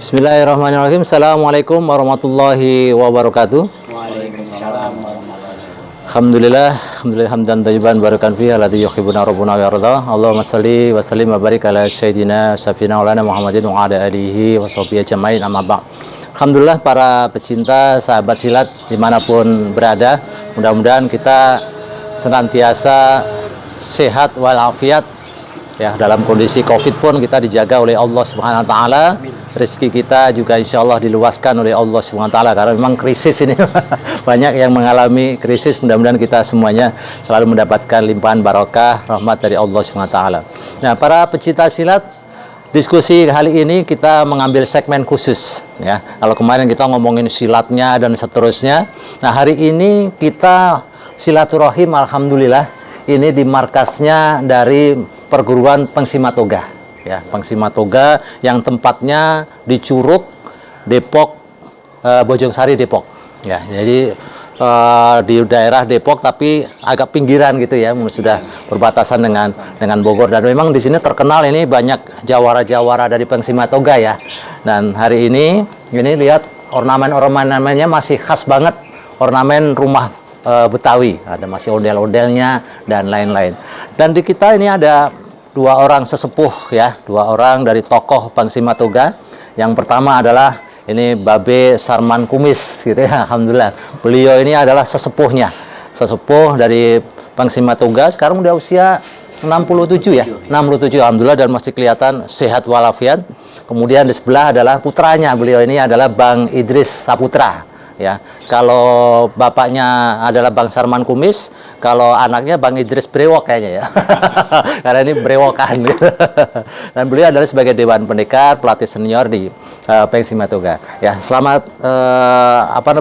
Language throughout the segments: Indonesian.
Bismillahirrahmanirrahim. Assalamualaikum warahmatullahi wabarakatuh. Waalaikumsalam warahmatullahi wabarakatuh. Alhamdulillah hamdan thayyiban barakan fihi alladzi yuhibbuna rabbuna wa yarda. Allahumma shalli wa sallim wa barik ala sayyidina syafina maulana Muhammadin wa ala alihi wa sahbihi ajmain, amma ba'd. Alhamdulillah para pecinta sahabat silat dimanapun berada, mudah-mudahan kita senantiasa sehat walafiat ya. Dalam kondisi Covid pun kita dijaga oleh Allah Subhanahu wa taala. Rezeki kita juga insya Allah diluaskan oleh Allah Subhanahu wa taala, karena memang krisis ini banyak yang mengalami krisis. Mudah-mudahan kita semuanya selalu mendapatkan limpahan barokah rahmat dari Allah Subhanahu wa taala. Nah, para pecinta silat, diskusi kali ini kita mengambil segmen khusus ya. Kalau kemarin kita ngomongin silatnya dan seterusnya, nah hari ini kita silaturahim alhamdulillah ini di markasnya dari perguruan Pengsimatoga ya, Pengsimatoga yang tempatnya di Curug, Depok, Bojongsari, Depok ya. Jadi di daerah Depok tapi agak pinggiran gitu ya, sudah berbatasan dengan Bogor, dan memang di sini terkenal ini banyak jawara-jawara dari Pengsimatoga ya. Dan hari ini lihat ornamen-ornamennya masih khas banget, ornamen rumah Betawi, ada masih ondel-ondelnya dan lain-lain. Dan di kita ini ada dua orang sesepuh ya, dua orang dari tokoh Pengsimatoga. Yang pertama adalah ini Babe Sarman Kumis gitu ya, alhamdulillah. Beliau ini adalah sesepuh dari Pengsimatoga, sekarang udah usia 67 ya, 67 alhamdulillah, dan masih kelihatan sehat walafiat. Kemudian di sebelah adalah putranya, beliau ini adalah Bang Idris Saputra ya. Kalau bapaknya adalah Bang Sarman Kumis, kalau anaknya Bang Idris Brewok kayaknya ya. Karena ini brewokan gitu. Dan beliau adalah sebagai Dewan Pendekat, pelatih senior di Pengsimatoga. Ya, selamat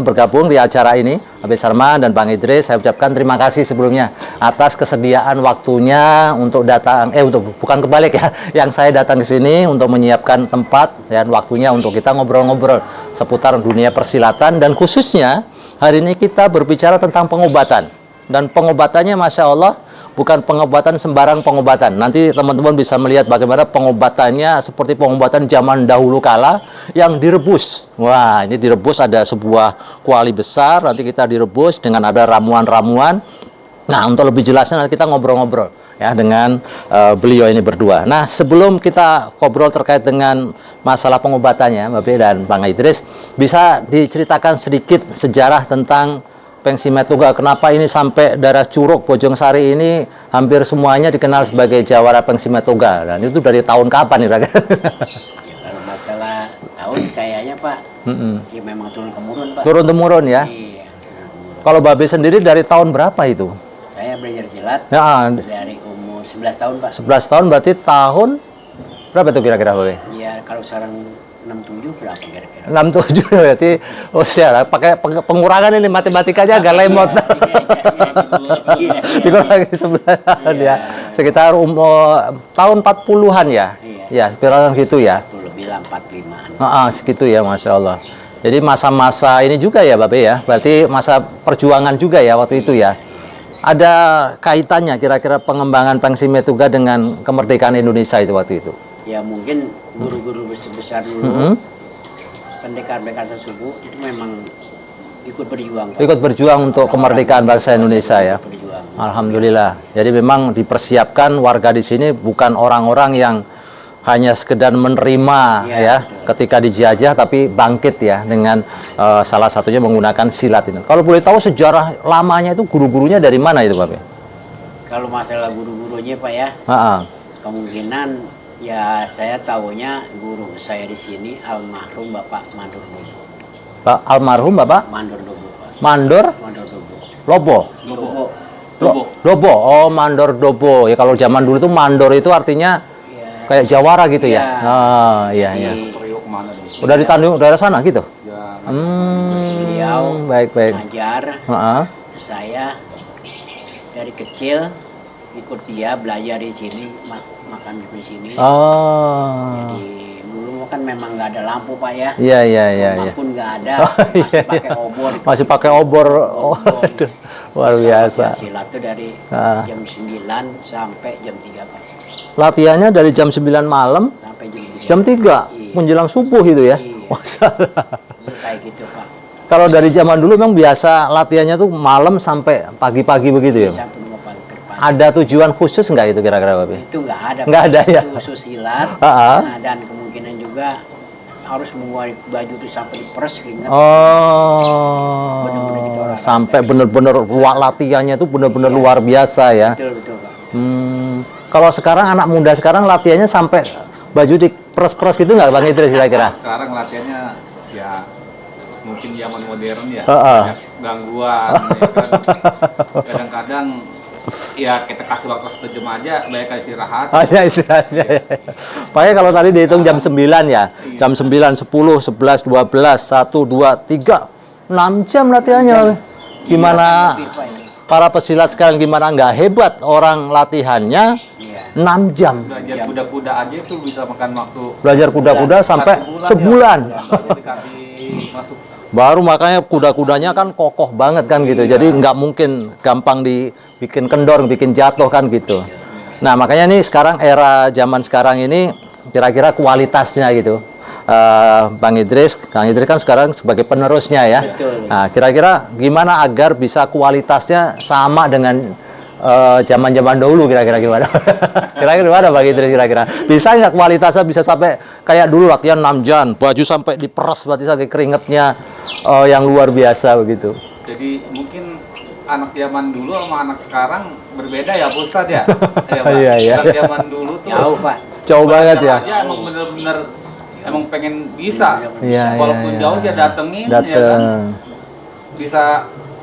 bergabung di acara ini, Babe Sarman dan Bang Idris. Saya ucapkan terima kasih sebelumnya atas kesediaan waktunya untuk datang, bukan kebalik ya, yang saya datang ke sini untuk menyiapkan tempat dan waktunya untuk kita ngobrol-ngobrol seputar dunia persilatan, dan khususnya hari ini kita berbicara tentang pengobatan. Dan pengobatannya Masya Allah bukan pengobatan sembarang pengobatan. Nanti teman-teman bisa melihat bagaimana pengobatannya seperti pengobatan zaman dahulu kala yang direbus. Wah, ini direbus, ada sebuah kuali besar, nanti kita direbus dengan ada ramuan-ramuan. Nah, untuk lebih jelasnya nanti kita ngobrol-ngobrol ya dengan beliau ini berdua. Nah, sebelum kita ngobrol terkait dengan masalah pengobatannya, Babe dan Bang Idris, bisa diceritakan sedikit sejarah tentang Pengsimatoga. Kenapa ini sampai daerah Curug, Bojongsari ini hampir semuanya dikenal sebagai jawara Pengsimatoga, dan itu dari tahun kapan nih, Raga? Ya, kalau masalah tahun kayaknya Pak, ya memang turun-temurun Pak. Turun-temurun ya? Iya, turun-temurun. Kalau Babe sendiri dari tahun berapa itu? Saya belajar silat Ya, dari umur 11 tahun Pak. 11 tahun berarti tahun berapa tuh kira-kira, Babe? Ya, kalau sekarang 67 berapa kira-kira? 67 berarti usia. Pakai pengurangan ini, matematikanya agak lemot. Dikurangi 11 tahun ya. Sekitar tahun 40-an ya. Ya, sekitaran gitu ya. Lebih lah 45-an. Segitu ya, Masya Allah. Jadi masa-masa ini juga ya, Babe ya. Berarti masa perjuangan juga ya waktu itu ya. Ada kaitannya kira-kira pengembangan Pengsimatoga dengan kemerdekaan Indonesia itu waktu itu? Ya mungkin guru-guru besar dulu, pendekar-pendekar suku itu memang ikut berjuang Pak. Ikut berjuang untuk kemerdekaan bangsa Indonesia ya. Berjuang. Alhamdulillah. Jadi memang dipersiapkan warga di sini bukan orang-orang yang hanya sekedar menerima ya ketika dijajah, tapi bangkit ya dengan salah satunya menggunakan silat ini. Kalau boleh tahu sejarah lamanya itu guru-gurunya dari mana itu, Babe? Kalau masalah guru-gurunya Pak ya, kemungkinan ya saya tahunya guru saya di sini almarhum Bapak Mandor Dobo. Almarhum Bapak? Mandor Dobo Pak. Mandor? Mandor Dobo. Lobo? Dobo. Dobo. Oh, Mandor Dobo. Ya kalau zaman dulu tuh mandor itu artinya kayak jawara gitu ya. Iya. Udah di Tanjung daerah sana gitu. Beliau baik. ngajar. Saya dari kecil ikut dia belajar di sini, makan di sini. Jadi dulu kan memang nggak ada lampu Pak ya. Iya. Rumah pun nggak ada, masih pakai obor. Masih pakai obor. Aduh, luar biasa. Silat itu dari jam 9 sampai jam 3 Pak. Latihannya dari jam 9 malam sampai Jam 3 Iya. menjelang subuh itu ya. Iya. Masalah. Kayak gitu Pak. Kalau dari zaman dulu memang biasa latihannya tuh malam sampai pagi-pagi begitu ya. Sampai 2 pagi ke depan. Ada tujuan khusus nggak itu kira-kira Pak? Itu nggak ada. Nggak Pak. ada ya? Itu khusus silat. Ha-ha. Nah, dan kemungkinan juga harus mengeluarkan baju itu sampai diperes keringat. Oh, Bener-bener gitu olahraga. sampai bener-bener latihannya tuh bener-bener Iya. luar biasa ya. Betul Pak. Kalau sekarang anak muda sekarang latihannya sampai baju diperes-peres gitu nggak Bang Idris kira-kira? Sekarang latihannya ya mungkin zaman modern ya, Heeh. banyak gangguan ya kan. Kadang-kadang ya kita kasih waktu 1 jam aja, banyak kasih istirahat. Hanya istilahnya ya. Makanya kalau tadi dihitung jam 9 ya, jam 9, 10, 11, 12, 1, 2, 3, 6 jam latihannya. Gimana Lebih, Pak, ini. para pesilat sekarang gimana nggak hebat orang latihannya Iya. 6 jam. Belajar kuda-kuda aja itu bisa makan waktu Belajar kuda-kuda sampai 1 sebulan. Ya. Baru dikasih masuk. Baru makanya kuda-kudanya kan kokoh banget kan gitu. Jadi nggak mungkin gampang dibikin kendor, bikin jatuh kan gitu. Nah makanya nih sekarang era zaman sekarang ini kira-kira kualitasnya gitu. Bang Idris kan sekarang sebagai penerusnya ya. Betul. Nah kira-kira gimana agar bisa kualitasnya sama dengan zaman-zaman dahulu kira-kira gimana? Kira-kira gimana Bang Idris kira-kira? Bisa nggak kualitasnya bisa sampai kayak dulu latihan 6 jam, baju sampai diperas berarti sampai keringetnya yang luar biasa begitu. Jadi mungkin anak zaman dulu sama anak sekarang berbeda ya Pak Ustadz ya? Ya, Pak. Iya, iya. Anak zaman dulu tuh Jauh Pak. Jauh banget ya. aja emang bener-bener emang pengen bisa. Iya, Walaupun iya, jauh iya. ya datengin ya kan. Dateng. Bisa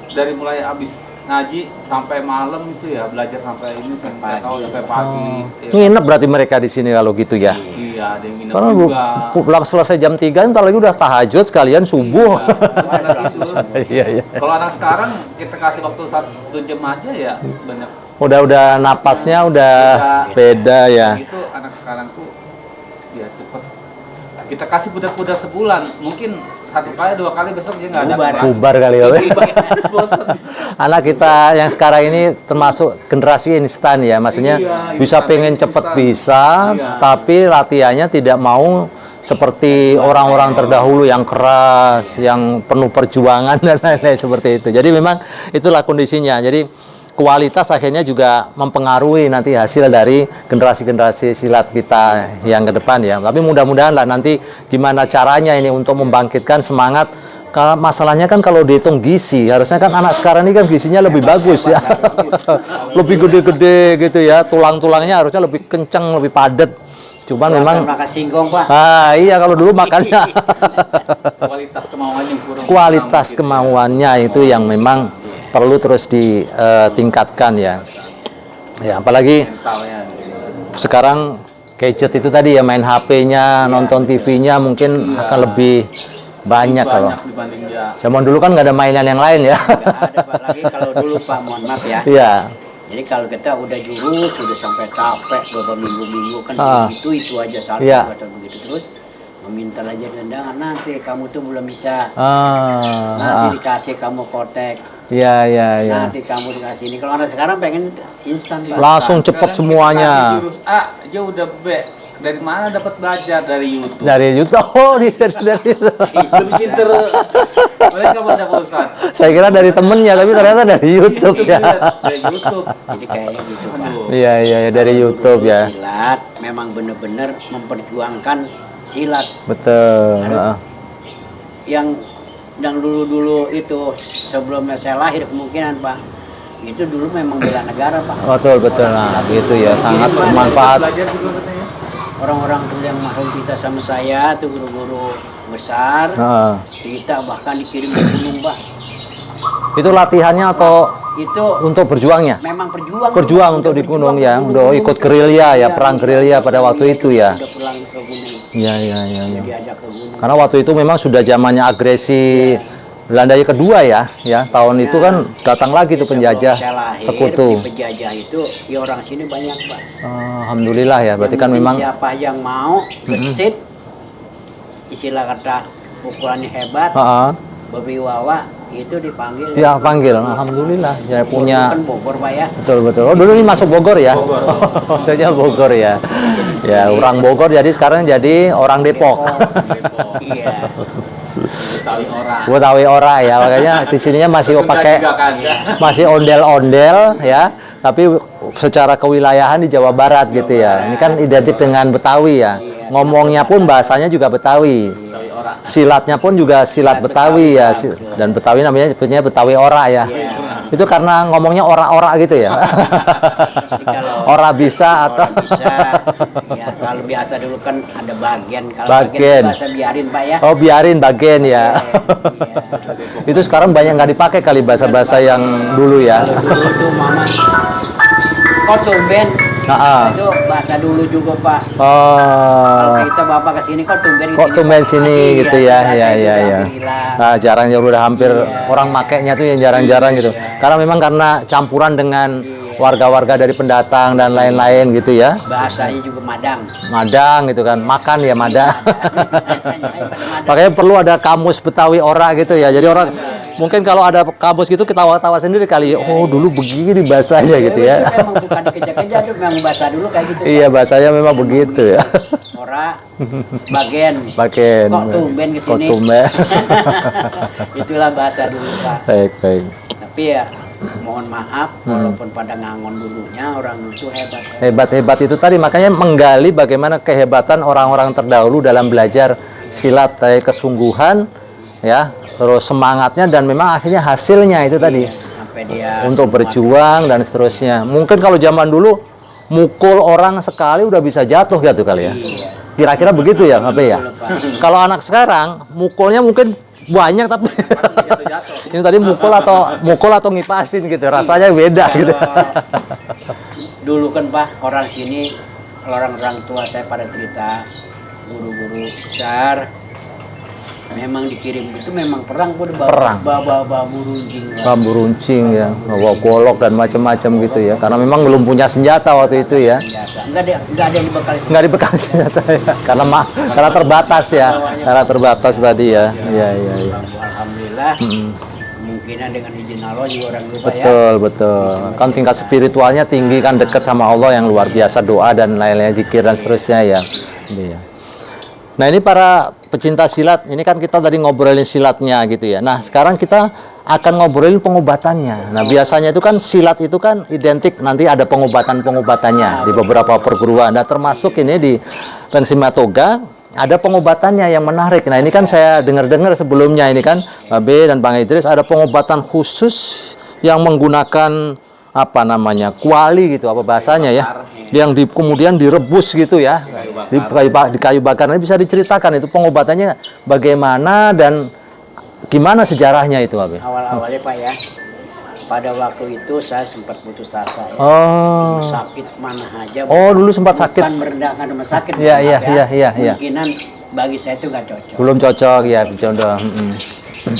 dari mulai abis ngaji sampai malam itu ya, belajar sampai ini sampai tahu sampai pagi. Ya. Nginep berarti mereka di sini kalau gitu ya. Iya, ada yang nginep Karena juga. pulang selesai jam 3 entar lagi udah tahajud sekalian subuh. Terus anak itu. Iya iya. Kalau anak sekarang kita kasih waktu 1 jam aja ya banyak. Udah napasnya udah beda ya. Itu anak sekarang tuh ya cepet. Kita kasih kuda-kuda sebulan, mungkin 1 kali 2 kali besok dia nggak ada. Bubar. Bubar kali ya. Bosan. Anak kita yang sekarang ini termasuk generasi instan ya, maksudnya Iya, bisa instan, pengen cepet instan. bisa, Iya. tapi latihannya tidak mau seperti orang-orang terdahulu yang keras, yang penuh perjuangan dan lain-lain seperti itu. Jadi memang itulah kondisinya. Jadi kualitas akhirnya juga mempengaruhi nanti hasil dari generasi-generasi silat kita yang ke depan ya. Tapi mudah-mudahan lah nanti gimana caranya ini untuk membangkitkan semangat. Kalau masalahnya kan kalau dihitung gizi, harusnya kan anak sekarang ini kan gizinya lebih bagus ya. Lebih gede-gede gitu ya. Tulang-tulangnya harusnya lebih kencang, lebih padat. Cuman memang Makan singkong Pak. iya kalau dulu makannya Kualitas kemauannya kurang. kualitas kemauannya itu yang memang perlu terus ditingkatkan ya. Ya apalagi Mentalnya. sekarang gadget itu tadi ya, main HP-nya, nonton TV-nya mungkin akan lebih banyak kalau. Dibanding dia. Zaman dulu kan nggak ada mainan yang lain ya. Nggak ada Pak. Lagi kalau dulu Pak, mohon maaf ya. Iya. Jadi kalau kita udah jurus, sudah sampai capek beberapa minggu-minggu kan itu aja satu Iya. atau begitu terus meminta aja undangan, nanti kamu tuh belum bisa, Ah, nanti dikasih kamu kotek, iya iya iya. nanti kamu dikasih ini. Kalau anak sekarang pengen instan Pak. Langsung cepet Sekarang semuanya. kita kasih jurus A, dia udah B. Dari mana dapat belajar? Dari YouTube. Dari YouTube. Oh, dari itu. Lebih pinter. Mereka pada Pak Ustadz. Saya kira dari temennya, tapi ternyata dari YouTube ya. Dari YouTube. Jadi kayaknya gitu Pak. Aduh. Iya iya iya, dari YouTube ya. Silat memang benar-benar memperjuangkan silat. Betul. Heeh. Yang dulu-dulu itu sebelumnya saya lahir kemungkinan Pak, itu dulu memang bela negara Pak. Betul betul, nah gitu ya, sangat bermanfaat. Belajar juga katanya. Orang-orang dulu yang mahal kita sama saya tuh guru-guru besar, Heeh. kita bahkan dikirim ke gunung Pak. Itu latihannya atau Itu untuk berjuangnya? memang perjuang. Berjuang Pak. untuk di Berjuang gunung ya, gunung. udah ikut gerilya ya, Iya, perang iya. gerilya pada waktu Iya, itu ya. Udah pulang ke gunung, Iya iya iya. Iya. diajak ke gunung. Karena waktu itu memang sudah zamannya agresi Belanda yang kedua ya, tahun itu kan datang lagi tuh penjajah Sebelum saya lahir, sekutu. di penjajah itu ya orang sini banyak Pak. Alhamdulillah ya, berarti kan Yang memang penting siapa yang mau gesit, istilah kata pukulannya hebat, Heeh. berwibawa itu dipanggil. Ya panggil, alhamdulillah. Ya punya. Kan Bogor Pak ya. Betul betul. Oh dulu ini masuk Bogor ya? Bogor. Maksudnya Bogor ya. Ya orang Bogor jadi sekarang jadi orang Depok. Iya. Betawi orang. Betawi ora ya, makanya di sininya masih Sunda pakai juga kan. masih ondel-ondel ya, tapi secara kewilayahan di Jawa Barat gitu ya. Ini kan identik dengan Betawi ya. Ngomongnya pun bahasanya juga Betawi. Betawi orang. Silatnya pun juga silat Betawi ya. Dan Betawi namanya sebetulnya Betawi ora ya. Itu karena ngomongnya ora-ora gitu ya. Ora bisa atau Orang bisa. Ya kalau biasa dulu kan ada bagian. Kalau Bagian. bahasa biarin Pak ya. oh biarin bagian ya. Iya. Itu sekarang banyak nggak dipakai kali bahasa-bahasa yang dulu ya. Dulu tuh mama kok tumben. Ah. Itu bahasa dulu juga Pak. Kalau Oh. kita bapak kesini kok tumben Kok tumben sini Iya, gitu ya, bahasa ya itu ya hampir ya. hilang. Nah, jarang ya udah hampir Iya. orang makainya tuh yang jarang-jarang gitu. Karena memang karena campuran dengan warga-warga dari pendatang dan lain-lain gitu ya. Bahasanya juga Madang. Madang gitu kan, makan ya Madang. Madang. Makanya perlu ada kamus Betawi ora gitu ya. Jadi orang mungkin kalau ada kamus gitu ketawa-tawa sendiri kali. Oh, dulu begini bahasanya gitu ya. Itu memang bukan dikejar-kejar tuh, memang bahasa dulu kayak gitu. Iya, bahasanya memang begitu ya. Ora bagian. Bagian. Kok tumben Kok kesini? tumben. Itulah bahasa dulu Pak. Baik, baik. Tapi ya mohon maaf walaupun pada ngangon dulunya orang itu hebat. Hebat-hebat itu tadi makanya menggali bagaimana kehebatan orang-orang terdahulu dalam belajar silat, kesungguhan ya, terus semangatnya dan memang akhirnya hasilnya itu tadi Sampai dia untuk berjuang dan seterusnya. Mungkin kalau zaman dulu mukul orang sekali udah bisa jatuh gitu kali ya. Iya. Kira-kira begitu ya, apa ya? Kalau anak sekarang mukulnya mungkin banyak tapi Jatuh-jatuh. ini tadi mukul atau ngipasin gitu, rasanya beda gitu. Dulu kan Pak orang sini orang-orang tua saya pada cerita guru-guru besar memang dikirim itu memang perang pun Perang. bambu runcing. Bambu runcing ya, bawa golok dan macam-macam gitu ya. Karena memang belum punya senjata waktu itu ya. Biasa. Enggak ada yang dibekali. Nggak dibekali senjata ya. Karena terbatas ya. Karena terbatas tadi ya. Iya, iya, iya. Alhamdulillah. Kemungkinan dengan izin Allah juga orang lupa ya. Betul, betul. Kan tingkat spiritualnya tinggi kan, dekat sama Allah yang luar biasa, doa dan lain-lain, zikir dan seterusnya ya. Iya. Nah, ini para pecinta silat, ini kan kita tadi ngobrolin silatnya gitu ya. Nah, sekarang kita akan ngobrolin pengobatannya. Nah, biasanya itu kan silat itu kan identik nanti ada pengobatan-pengobatannya di beberapa perguruan. Nah, termasuk ini di Pensimat Toga ada pengobatannya yang menarik. Nah, ini kan saya dengar-dengar sebelumnya ini kan Babe dan Bang Idris ada pengobatan khusus yang menggunakan apa namanya? Kuali gitu, apa bahasanya ya? Yang kemudian direbus gitu ya. Di kayu bakar. Ini bisa diceritakan itu pengobatannya bagaimana dan gimana sejarahnya itu, Babe? Awal-awalnya Pak ya. Pada waktu itu saya sempat putus asa ya. Oh. Sakit mana aja. Oh, dulu sempat sakit. Bukan merendahkan rumah sakit. Iya, maaf iya, ya. iya, iya, iya. Kemungkinan bagi saya itu nggak cocok. Belum cocok ya, contoh.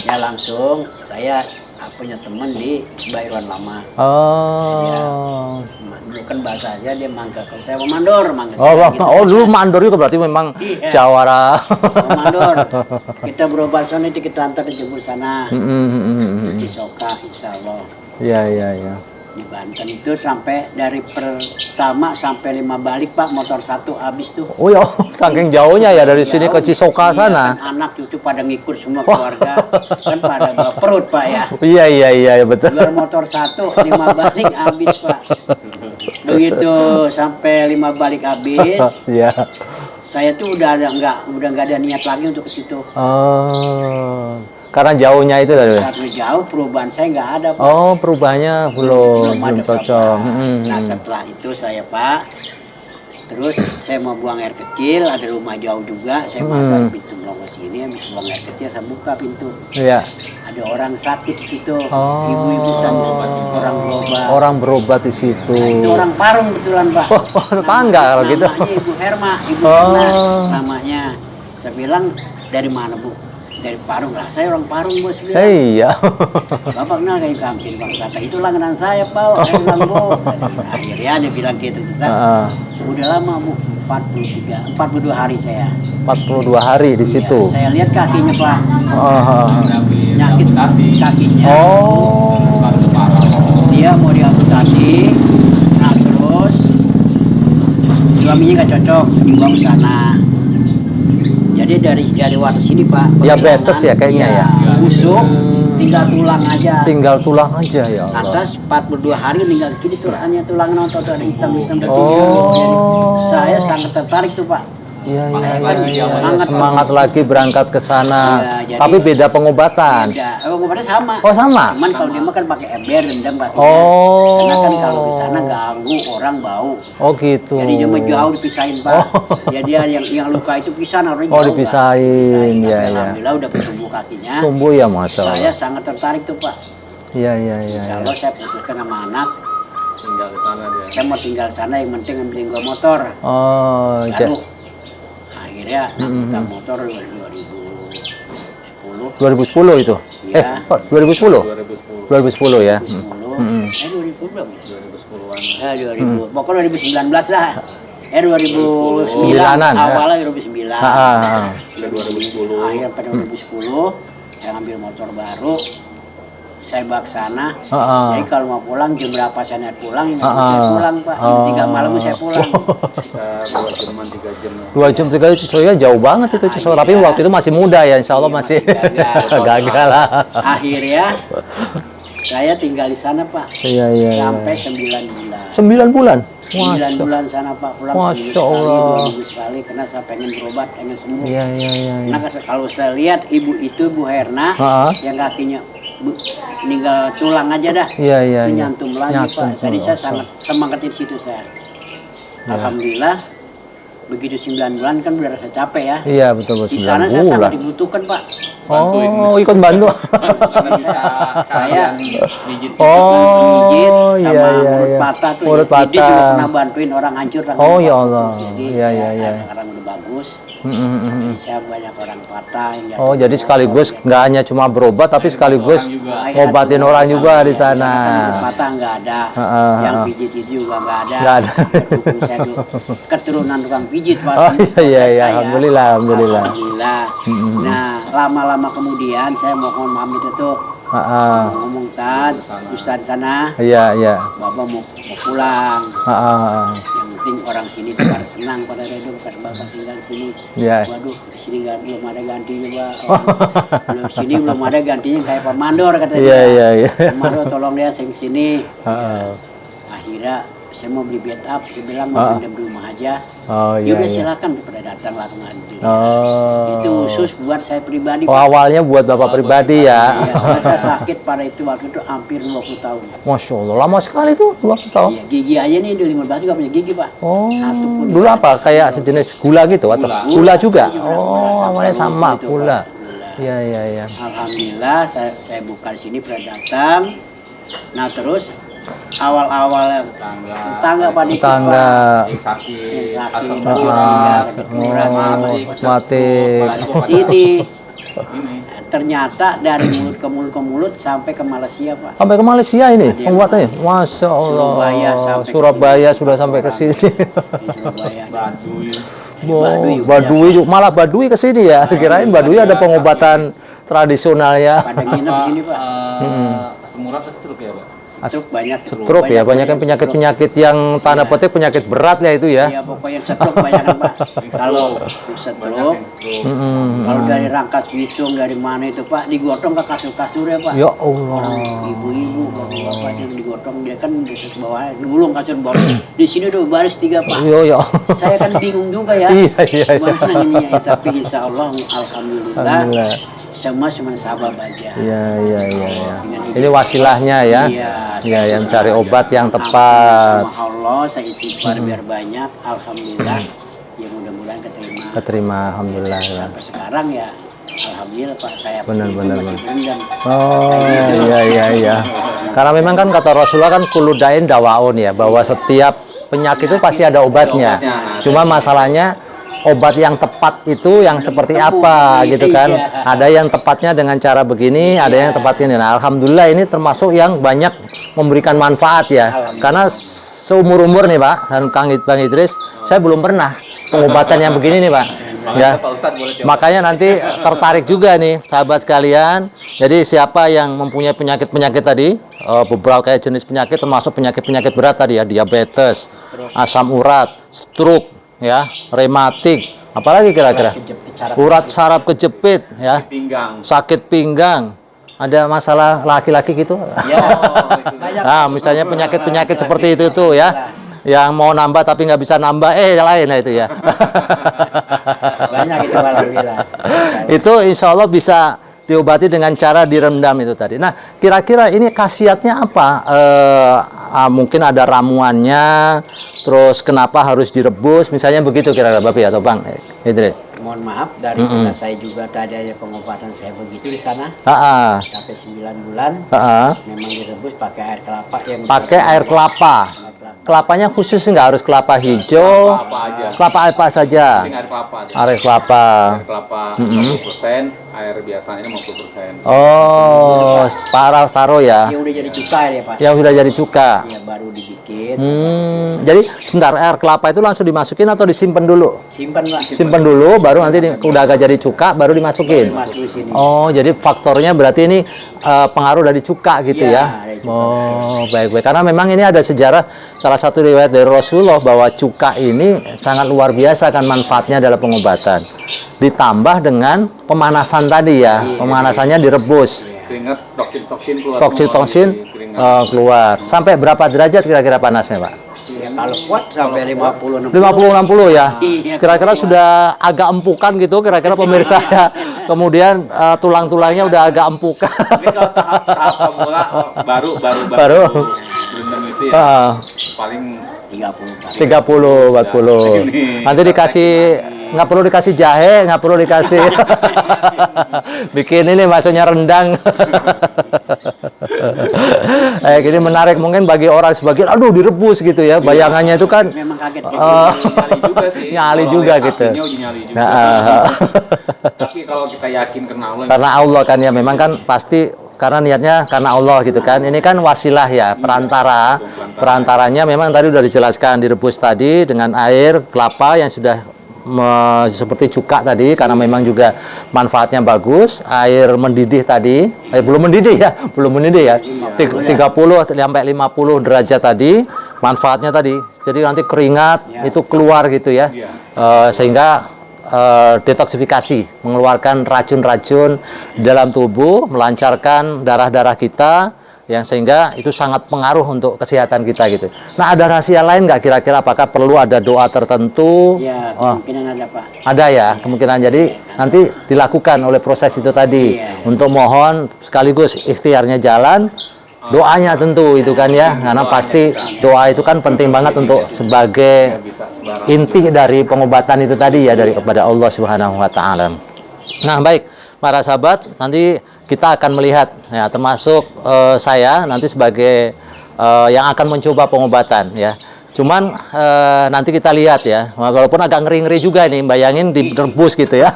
Ya langsung saya punya teman di Bayron Lama. Oh. Dulu kan bahasa aja dia mangga. Kalau saya mau mandor, mangga. Oh, saya gitu. oh dulu mandor juga berarti memang Iya. jawara. Mau mandor. Kita berobat sana kita antar dijemput sana. Di Soka, insya Allah. Iya, iya, iya. Di Banten itu sampai dari pertama sampai 5 balik Pak, motor satu habis tuh. Oh ya, saking jauhnya ya dari sini ke Cisoka Iya, sana. kan anak cucu pada ngikut semua keluarga. Kan pada bawa perut Pak ya. Iya, iya, iya, betul. Jual motor satu, 5 balik habis Pak. Begitu sampai 5 balik habis, Iya. saya tuh udah nggak ada niat lagi untuk ke situ. Oh. Karena jauhnya itu tadi. Karena jauh perubahan saya nggak ada Pak. Oh, perubahannya belum ada cocok. apa-apa. Nah setelah itu saya Pak, terus saya mau buang air kecil, ada rumah jauh juga, saya masuk pintu melongos sini, habis buang air kecil saya buka pintu. Iya. Ada orang sakit di situ, Oh. ibu-ibu dan orang berobat. Orang berobat di situ. Nah, itu orang Parung betulan Pak. Oh, tetangga kalau gitu. Namanya Ibu Herma, Ibu Oh. Herma namanya. Saya bilang dari mana Bu? Dari Parung lah. Saya orang Parung Bos bilang. Iya. Bapak kenal kayak Kamsin Bang kata itu langganan saya Pak. Saya bilang Bu. Akhirnya dia bilang gitu. Heeh. Udah lama Bu. 42 hari saya. 42 hari di situ. Saya lihat kakinya Pak, Oh. nyakit kakinya. Oh. Dia mau diamputasi, nah terus suaminya nggak cocok, dibawa ke sana. Jadi dari waktu sini Pak, Diabetes ya kayaknya ya. busuk, tinggal tulang aja. Tinggal tulang aja ya Allah. Atas 42 hari tinggal segini tulangnya, tulang nonton ada hitam-hitam dari Oh. saya sangat tertarik tuh Pak. Iya, iya, Saya iya, kan iya. semangat, Semangat lagi berangkat ke sana. Iya, jadi- Tapi beda pengobatan. Beda, obatnya sama. Oh, sama? Cuman kalau dia makan pakai ember rendam Pak. Oh. Karena kan kalau di sana ganggu orang bau. Oh gitu. Jadi dia mah jauh dipisahin Pak. Oh. Ya dia yang luka itu pisah orangnya Oh, jauh, Pak. dipisahin, Tapi ya, ya. Alhamdulillah udah bertumbuh kakinya. Tumbuh ya Masya Saya Allah. sangat tertarik tuh Pak. Iya, iya, iya. Insya Ya. Allah saya putuskan sama anak. Tinggal di sana dia. Saya mau tinggal sana, yang penting ambilin gua motor. Oh, Baru akhirnya angkutan motor 2010. 2010 itu. Iya. 2010. 2010. 2010 ya. 2010. 2010 belum ya? 2010-an. Ya 2000. Pokoknya 2019 lah. 2009 Sembilanan, ya. awalnya 2009. Udah 2010. Akhir pada 2010 saya ambil motor baru. Saya bawa ke sana. Jadi kalau mau pulang jam berapa saya niat pulang, saya pulang Pak. Jam 3 malam saya pulang. Kita 2 jaman 3 jam. 2 jam 3 jam Cisoya jauh banget itu Cisoya. Tapi waktu itu masih muda ya, Insya Allah Iya, masih masih gagal lah. Akhirnya saya tinggal di sana Pak. Iya, iya, iya. Sampai 9 bulan. 9 bulan. 9 bulan sana Pak, pulang Masya seminggu sekali, Allah. 2 minggu sekali, karena saya pengen berobat, pengen sembuh. Iya, iya, iya. Iya. Nah kalau saya lihat ibu itu Bu Herna, yang kakinya meninggal tulang aja dah, Iya, iya, itu iya. nyantum lagi Nyantum, Pak. Jadi saya Masya sangat semangat di situ saya. Alhamdulillah, begitu 9 bulan kan udah rasa capek ya. Iya, betul betul. Di sana 9 saya sangat bulan. dibutuhkan Pak. Oh, ikut bantu. Karena bisa kalian pijit. Oh, Pijit iya, sama iya, mulut iya. patah tuh. Mulut Jadi juga patah. pernah bantuin orang hancur. Oh, ya Allah. Jadi Iya, saya iya, iya. sekarang udah bagus. Mm, mm, mm, mm. Saya banyak orang patah yang Oh, jadi sekaligus nggak hanya cuma berobat, tapi sekaligus ngobatin orang juga di sana. Yang patah nggak ada, yang pijit itu juga nggak ada. Nggak ada. Dukung saya tuh keturunan tukang pijit Pak. Oh, iya, iya. Saya. Alhamdulillah, alhamdulillah. Alhamdulillah. Nah, lama-lama kemudian saya mohon maaf itu tuh ngomong Ustaz di sana, Iya, iya. Bapak mau pulang. Yang penting orang sini pada senang pada redo kata Bapak tinggal di sini. Iya. Waduh, di sini belum ada gantinya Pak. Belum sini belum ada gantinya kayak Pak Mandor katanya. Iya, iya, iya. Pak Mandor tolong dia sing sini. Akhirnya saya mau beli bed up, dia bilang mau pinjam di rumah aja. Oh, iya, Ya udah iya. silakan pada datang langsung aja. Oh. Itu khusus buat saya pribadi. Oh, Pak. awalnya buat Bapak pribadi ya. Iya, karena saya sakit pada itu waktu itu hampir 20 tahun. Masya Allah, lama sekali tuh, 20 tahun. Iya, gigi aja nih di 15 juga punya gigi Pak. Oh, Satu pun dulu apa? Kayak sejenis gula gitu atau gula juga? Gula. Oh, awalnya sama, Gitu, gula. Pak, gula. Iya, iya, iya. Alhamdulillah saya buka di sini pernah datang. Nah terus awal-awal tetangga Pak dikit, Tetangga. Pak. Sakit. Sakit. Asam Mati. Sini ternyata dari mulut ke mulut sampai ke Malaysia Pak. Sampai ke Malaysia ini pembuatannya. Masya Allah. Surabaya sampai ke Surabaya sudah sampai ke sini. Di Surabaya. Baduy. Baduy, malah Baduy ke sini ya. Kirain Baduy ada pengobatan tradisionalnya. Pada nginep di sini Pak. Asam urat atau stroke ya Pak? Stroke banyak. Stroke ya, banyak kan penyakit-penyakit yang tanda petik penyakit berat ya itu ya. Iya pokoknya stroke banyak kan Pak. Kalau stroke, kalau dari Rangkas Bitung dari mana itu Pak digotong ke kasur-kasur ya Pak. Ya Allah. Orang ibu-ibu, bapak-bapak yang digotong dia kan di bawah, gulung kasur bawah. Di sini udah baris 3 Pak. Iya, ya. Saya kan bingung juga ya. Iya, iya, iya. Gimana ini ya? Tapi insya Allah, alhamdulillah, Alhamdulillah. semua cuma sabab aja. Iya, iya, iya, iya. Ini wasilahnya ya. Iya. Ya, yang cari obat yang tepat. Sama Allah, saya istighfar biar banyak. Alhamdulillah, ya mudah-mudahan keterima. Keterima, alhamdulillah ya. Sampai sekarang ya, alhamdulillah Pak, saya Benar, itu benar, masih berendam. Oh, iya, iya, iya. Karena memang kan kata Rasulullah kan kuludain dawaun ya, bahwa setiap penyakit itu pasti ada obatnya. Cuma masalahnya obat yang tepat itu yang seperti apa gitu kan. Ada yang tepatnya dengan cara begini, ada yang tepatnya. Nah, alhamdulillah ini termasuk yang banyak memberikan manfaat ya. Karena seumur-umur nih Pak dan Bang Idris, saya belum pernah pengobatan yang begini nih Pak. Ya. Pak Ustadz boleh coba. Makanya nanti tertarik juga nih sahabat sekalian. Jadi siapa yang mempunyai penyakit-penyakit tadi, beberapa kayak jenis penyakit termasuk penyakit-penyakit berat tadi ya, diabetes, asam urat, stroke, ya, rematik, apalagi kira-kira? Urat saraf kejepit, ya, Pinggang. sakit pinggang. Ada masalah laki-laki gitu? Ya, Nah, misalnya penyakit-penyakit seperti itu tuh ya, yang mau nambah tapi nggak bisa nambah, lain lah itu ya. banyak itu alhamdulillah. Itu insya Allah bisa diobati dengan cara direndam itu tadi. Nah, kira-kira ini khasiatnya apa? Mungkin ada ramuannya, terus kenapa harus direbus, misalnya begitu kira-kira Bapak atau Bang Idris? Mohon maaf dari kota saya juga tadi ada pengobatan saya begitu di sana sampai 9 bulan. Memang direbus pakai air kelapa yang Pakai air kelapa. Kelapanya khusus nggak harus kelapa hijau, Kelapa aja. kelapa apa saja. Penting air kelapa aja. Air kelapa. Air kelapa 50%, air biasanya 50%. Oh, parah taruh ya. yang udah jadi cuka ya Pak. Yang sudah jadi cuka. Ya baru dibikin. Jadi sebentar, air kelapa itu langsung dimasukin atau disimpan dulu? Simpan Pak. Simpan dulu, baru nanti udah agak jadi cuka, baru dimasukin. Masuk di sini. Oh, jadi faktornya berarti ini pengaruh dari cuka gitu Iya, ya? dari cuka. Oh, baik-baik. Karena memang ini ada sejarah, salah satu riwayat dari Rasulullah bahwa cuka ini sangat luar biasa kan manfaatnya dalam pengobatan. Ditambah dengan pemanasan tadi ya, pemanasannya direbus. Keringat, toksin-toksin keluar. Toksin-toksin keluar. Sampai berapa derajat kira-kira panasnya, Pak? Ya, kalau kuat sampai 50 60. 50-60 ya. Iya, Kira-kira kuat. sudah agak empukan gitu kira-kira pemirsa ya. Kemudian tulang-tulangnya udah agak empukan. Ini kalau tahap pemula baru Baru. berendam itu ya. Paling 30. 30, 40. Nanti dikasih, nggak perlu dikasih jahe, nggak perlu dikasih. Bikin ini maksudnya rendang. Gini menarik mungkin bagi orang sebagian, aduh direbus gitu ya. Bayangannya itu kan Memang kaget gitu. nyali juga sih. Nyali Kalau juga lihat gitu. apinya uji nyali juga. Nah, Tapi kalau kita yakin karena Allah, karena Allah kan ya, memang kan pasti karena niatnya karena Allah gitu kan. Ini kan wasilah ya, perantara. Perantaranya memang tadi udah dijelaskan, direbus tadi dengan air kelapa yang sudah seperti cuka tadi, karena memang juga manfaatnya bagus. Air mendidih tadi, belum mendidih ya, 30 sampai 50 derajat tadi, manfaatnya tadi. Jadi nanti keringat itu keluar gitu ya, sehingga detoksifikasi, mengeluarkan racun-racun dalam tubuh, melancarkan darah-darah kita, yang sehingga itu sangat pengaruh untuk kesehatan kita gitu. Nah, ada rahasia lain nggak kira-kira? Apakah perlu ada doa tertentu? Ya, kemungkinan ada Pak. Ada ya, kemungkinan. Jadi nanti dilakukan oleh proses itu tadi untuk mohon sekaligus ikhtiarnya jalan, doanya tentu itu kan ya, karena pasti doa itu kan penting banget untuk sebagai inti dari pengobatan itu tadi ya, dari kepada Allah Subhanahu wa taala. Nah, baik para sahabat, nanti kita akan melihat ya, termasuk saya nanti sebagai yang akan mencoba pengobatan ya. Cuman nanti kita lihat ya, walaupun agak ngeri-ngeri juga nih, bayangin direbus gitu ya.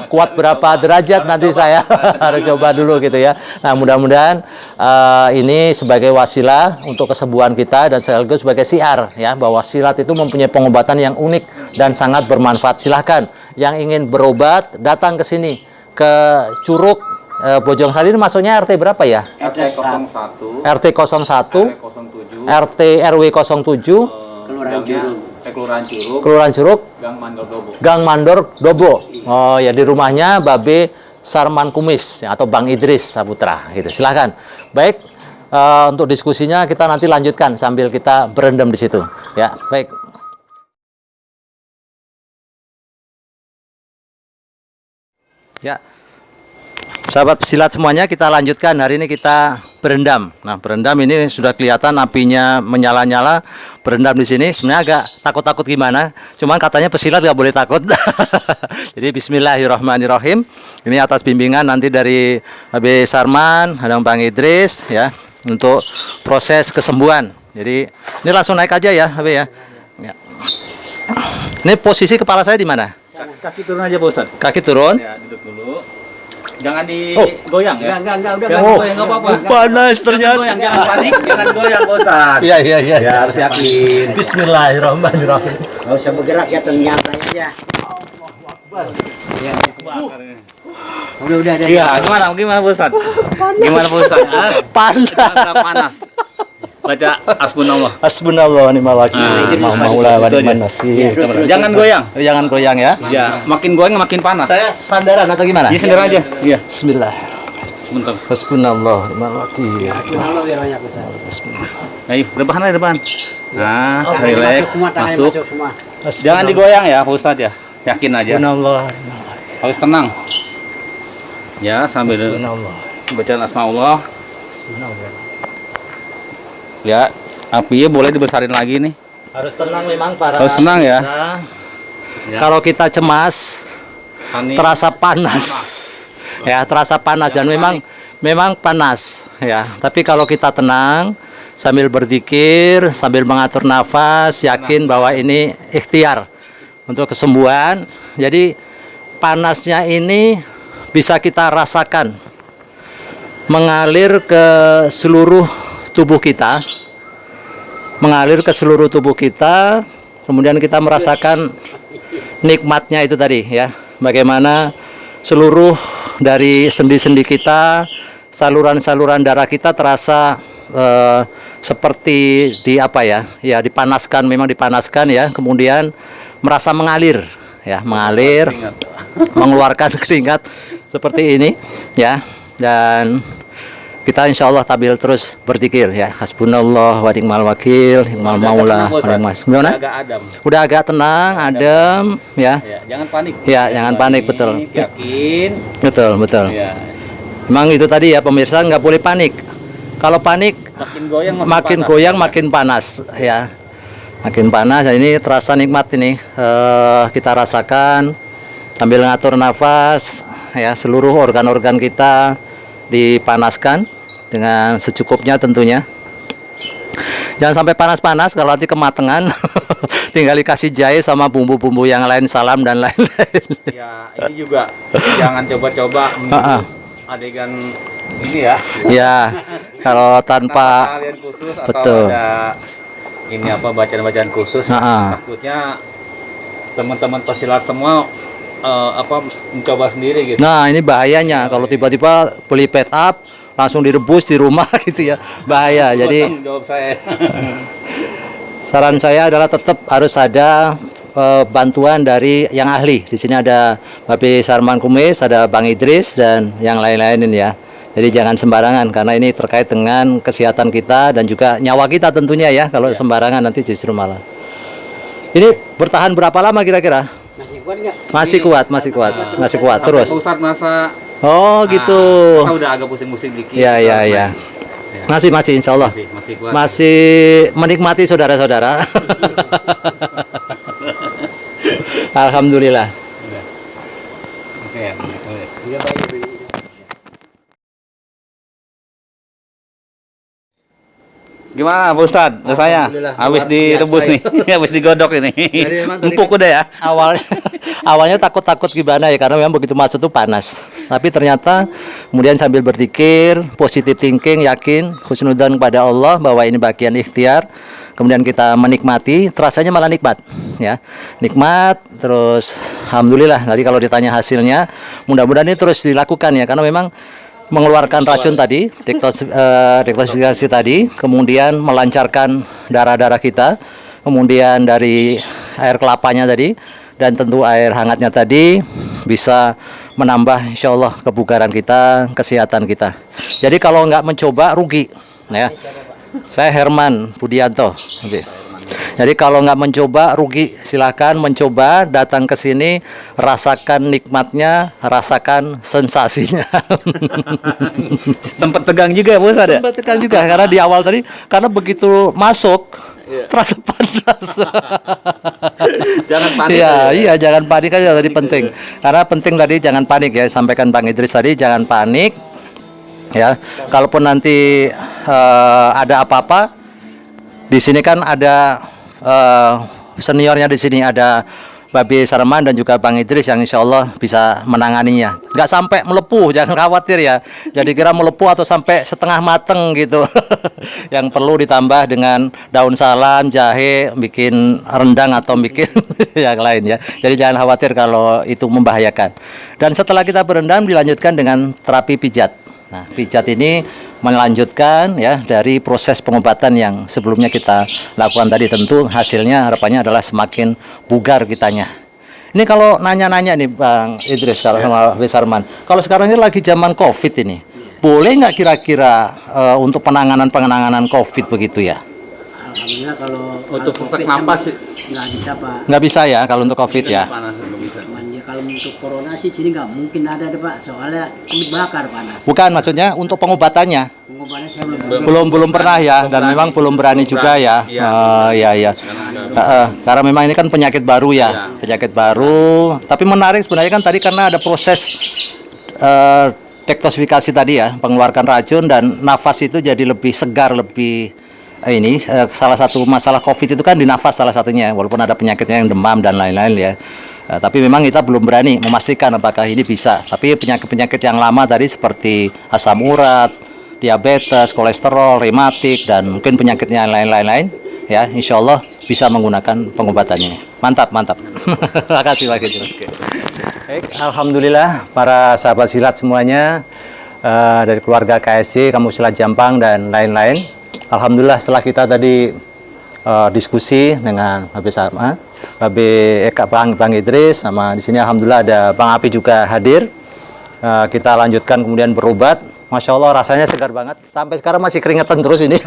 Kuat berapa derajat nanti saya harus coba dulu gitu ya. Nah, mudah-mudahan ini sebagai wasilah untuk kesembuhan kita dan sekaligus sebagai siar ya, bahwa silat itu mempunyai pengobatan yang unik dan sangat bermanfaat. Silahkan yang ingin berobat datang ke sini, ke Curug Bojong Sari. Ini maksudnya RT berapa ya? RT 01, RT 01, RT RW 07, Kelurahan Curug. Kelurahan Curug, Kelurahan Curug, Gang Mandor Dobo. Gang Mandor Dobo. Oh ya, di rumahnya Babe Sarman Kumis ya, atau Bang Idris Saputra gitu. Silahkan. Baik, untuk diskusinya kita nanti lanjutkan sambil kita berendam di situ. Ya, baik. Ya. Sahabat pesilat semuanya, kita lanjutkan. Hari ini kita berendam. Nah, berendam ini sudah kelihatan apinya menyala-nyala. Berendam di sini sebenarnya agak takut-takut gimana. Cuman katanya pesilat nggak boleh takut. Jadi bismillahirrahmanirrahim. Ini atas bimbingan nanti dari Habib Sarman, dan Bang Idris ya, untuk proses kesembuhan. Jadi ini langsung naik aja ya, Habib ya. Ya. Ini posisi kepala saya di mana? Kaki turun aja, Pak Ustadz. Kaki turun. Ya, duduk dulu. Jangan digoyang ya. Enggak, udah Jangan enggak. goyang, enggak apa-apa. Panas Jangan ternyata. goyang, jangan panik, jangan goyang Pak Ustadz. Iya, iya, iya. Ya harus yakin. Bismillahirrahmanirrahim. Enggak usah bergerak ya, nyantai aja. Ya. Udah. Iya, gimana Pak Ustadz? Gimana Pak Ustadz? Panas. Panas. Baca hasbunallah. Hasbunallah wa ni'mal wakil. Maula wa ni'man nasir. Jangan goyang. Jangan goyang ya. Ya, makin goyang makin panas. Saya sandaran atau gimana? Iya, sendiri aja. Iya. Bismillah. Sebentar. Hasbunallah wa ni'mal wakil. Halo biar banyak Ustaz. Ayo, depan aja depan. Nah, Oh, relax. semua, tangannya Masuk. masuk semua. Jangan digoyang ya, Pak Ustadz ya. Yakin aja. Hasbunallah. Harus tenang. Ya, sambil Hasbunallah. bacaan asmaullah. Hasbunallah. Ya, apinya boleh dibesarin lagi nih. Harus tenang memang para. Harus tenang ya. Ya. Kalau kita cemas, Panik. terasa panas. Ya, terasa panas dan memang panas ya. Tapi kalau kita tenang sambil berzikir, sambil mengatur nafas, yakin bahwa ini ikhtiar untuk kesembuhan. Jadi panasnya ini bisa kita rasakan mengalir ke seluruh tubuh kita, kemudian kita merasakan nikmatnya itu tadi ya, bagaimana seluruh dari sendi-sendi kita, saluran-saluran darah kita terasa seperti dipanaskan, memang dipanaskan ya, kemudian merasa mengalir ya, mengeluarkan keringat seperti ini ya, dan kita insya Allah tampil terus berzikir ya. Hasbunallah wa ni'mal wakil, ni'mal maula wa ni'mal nasir. Gimana? Udah agak tenang, adem ya. Ya, jangan panik. Ya, jangan panik, betul. Yakin. Betul. Ya. Memang itu tadi ya pemirsa, nggak boleh panik. Kalau panik Makin goyang makin panas ya. Makin panas. Ini terasa nikmat ini. Kita rasakan sambil ngatur nafas ya, seluruh organ-organ kita dipanaskan dengan secukupnya tentunya. Jangan sampai panas-panas, kalau nanti kematangan tinggal dikasih jahe sama bumbu-bumbu yang lain, salam dan lain-lain. Ya, ini juga jangan coba-coba adegan ini ya. Ya, kalau tanpa kalian khusus atau betul. ada ini bacaan-bacaan khusus, takutnya teman-teman pesilat semua mencoba sendiri gitu. Nah, ini bahayanya kalau tiba-tiba beli pet up langsung direbus di rumah gitu ya, bahaya. Jadi jawab saya. saran saya adalah tetap harus ada bantuan dari yang ahli. Di sini ada Bapak Sarman Kumis, ada Bang Idris dan yang lain-lain ini ya. Jadi jangan sembarangan karena ini terkait dengan kesehatan kita dan juga nyawa kita tentunya ya. Kalau sembarangan nanti justru malah. Ini bertahan berapa lama kira-kira? Masih kuat nggak? Masih kuat terus. Ustadz masa Oh gitu. kita udah agak pusing-pusing dikit. Ya. Masih insya Allah. Masih kuat. Masih menikmati saudara-saudara. Alhamdulillah. Oke. Gimana Pak Ustadz? Saya habis direbus nih, habis digodok ini. Empuk udah ya. Awalnya takut gimana ya, karena memang begitu masuk tuh panas. Tapi ternyata kemudian sambil berzikir, positive thinking, yakin, husnudzan kepada Allah bahwa ini bagian ikhtiar. Kemudian kita menikmati, terasanya malah nikmat ya. Nikmat terus alhamdulillah. Tadi kalau ditanya hasilnya, mudah-mudahan ini terus dilakukan ya, karena memang mengeluarkan racun tadi, detoksifikasi tadi, kemudian melancarkan darah-darah kita, kemudian dari air kelapanya tadi, dan tentu air hangatnya tadi bisa menambah insya Allah kebugaran kita, kesehatan kita. Jadi kalau nggak mencoba rugi, ya. Saya Herman Budianto. Jadi kalau nggak mencoba rugi, silahkan mencoba, datang ke sini, rasakan nikmatnya, rasakan sensasinya. Sempat tegang juga ya, Bos ada? Sempat tegang juga karena di awal tadi, karena begitu masuk terasa panas. Jangan panik. Iya, jangan panik aja tadi penting. Karena penting tadi jangan panik ya, sampaikan Bang Idris tadi jangan panik. Ya, kalaupun nanti ada apa-apa, di sini kan ada seniornya, di sini ada Babe Sarman dan juga Bang Idris yang insya Allah bisa menanganinya. Nggak sampai melepuh, jangan khawatir ya. Jadi kira melepuh atau sampai setengah mateng gitu. Yang perlu ditambah dengan daun salam, jahe, bikin rendang atau bikin yang lain ya. Jadi jangan khawatir kalau itu membahayakan. Dan setelah kita berendam dilanjutkan dengan terapi pijat. Nah, pijat ini melanjutkan ya dari proses pengobatan yang sebelumnya kita lakukan tadi. Tentu hasilnya harapannya adalah semakin bugar kitanya. Ini kalau nanya-nanya nih Bang Idris kalau sama Besarman, kalau sekarang ini lagi zaman COVID ini, boleh nggak kira-kira untuk penanganan COVID begitu ya? Alhamdulillah kalau Untuk sesak COVID napas sih nggak bisa Pak. Nggak bisa ya kalau untuk COVID ya? panas nggak bisa. Cuman ya kalau untuk corona sih sini nggak mungkin ada deh Pak, soalnya kulit bakar panas. Bukan, maksudnya untuk pengobatannya. Pengobatannya saya belum. Belum pernah ya, dan memang belum berani juga ya. Iya. Karena memang ini kan penyakit baru ya, penyakit baru. Tapi menarik sebenarnya kan tadi karena ada proses dektosifikasi tadi ya, mengeluarkan racun dan nafas itu jadi lebih segar, lebih ini salah satu masalah COVID itu kan di nafas salah satunya, walaupun ada penyakitnya yang demam dan lain-lain ya. Tapi memang kita belum berani memastikan apakah ini bisa. Tapi penyakit-penyakit yang lama tadi seperti asam urat, diabetes, kolesterol, rematik, dan mungkin penyakitnya lain-lain ya, insya Allah bisa menggunakan pengobatannya. Mantap. Terima kasih Pak Idris. Baik, alhamdulillah para sahabat silat semuanya dari keluarga KSC, Kampus Silat Jampang dan lain-lain. Alhamdulillah setelah kita tadi diskusi dengan Bang Idris sama di sini alhamdulillah ada Bang Api juga hadir. Kita lanjutkan kemudian berobat. Masya Allah rasanya segar banget. Sampai sekarang masih keringetan terus ini.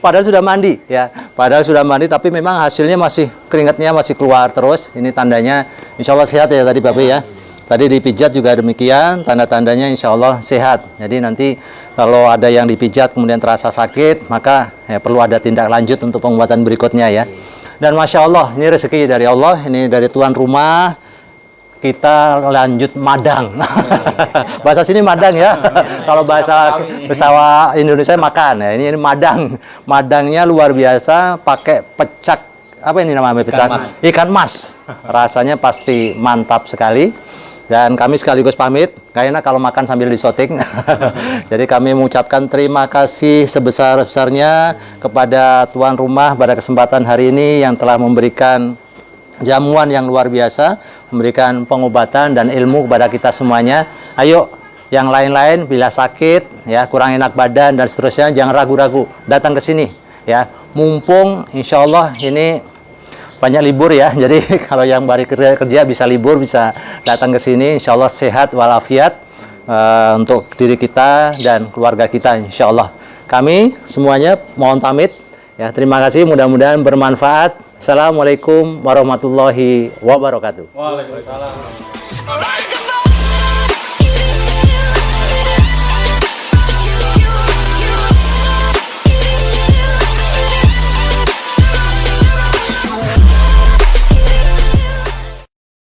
Padahal sudah mandi ya. Tapi memang hasilnya masih keringatnya masih keluar terus. Ini tandanya insya Allah sehat ya tadi Bapak ya. Tadi dipijat juga demikian, tanda-tandanya insya Allah sehat. Jadi nanti kalau ada yang dipijat kemudian terasa sakit, maka ya, perlu ada tindak lanjut untuk pengobatan berikutnya ya. Dan Masya Allah, ini rezeki dari Allah, ini dari tuan rumah. Kita lanjut madang. Bahasa sini madang ya. Kalau bahasa Indonesia makan ya. Ini madang. Madangnya luar biasa, pakai pecak. Apa ini namanya pecak? Ikan mas. Rasanya pasti mantap sekali. Dan kami sekaligus pamit, gak enak kalau makan sambil disoting. Jadi kami mengucapkan terima kasih sebesar-besarnya kepada tuan rumah pada kesempatan hari ini yang telah memberikan jamuan yang luar biasa, memberikan pengobatan dan ilmu kepada kita semuanya. Ayo, yang lain-lain bila sakit, ya kurang enak badan dan seterusnya, jangan ragu-ragu, datang ke sini. Ya, mumpung insya Allah ini banyak libur ya, jadi kalau yang baru kerja bisa libur, bisa datang ke sini, insya Allah sehat walafiat untuk diri kita dan keluarga kita, insya Allah. Kami semuanya mohon pamit, ya terima kasih, mudah-mudahan bermanfaat. Assalamualaikum warahmatullahi wabarakatuh. Waalaikumsalam.